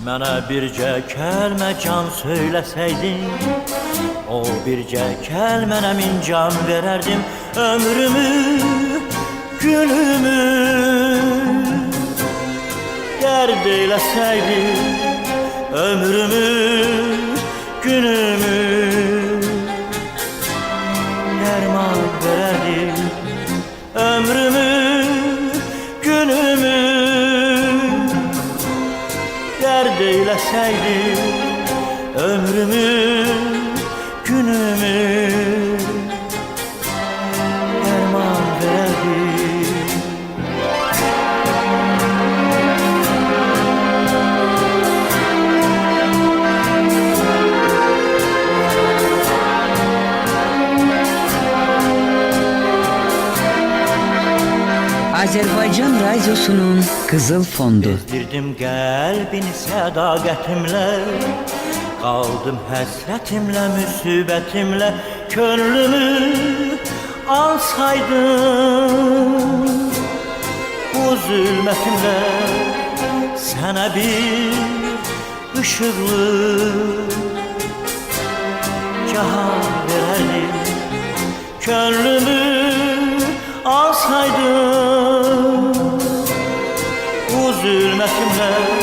Mənə bircə kəlmə can söyləsəydin, o bircə kəlmənə min can verərdim. Ömrümü, günümü dərd eyləsəydin, ömrümü, günümü dərman verərdim. Ömrümü, günümü dərd eyləsəydin, ömrümü, günümü dərman verərdim. Azerbaycan Radyosu'nun Kızıl Fondu. Bezdirdim qəlbini sədaqətimlə, qaldım həsrətimlə, müsibətimlə. Könlümü alsaydın bu zülmətimlə, sənə bir ışıqlı cahan verərdim. Könlümü alsaydın bu zülmətimlə,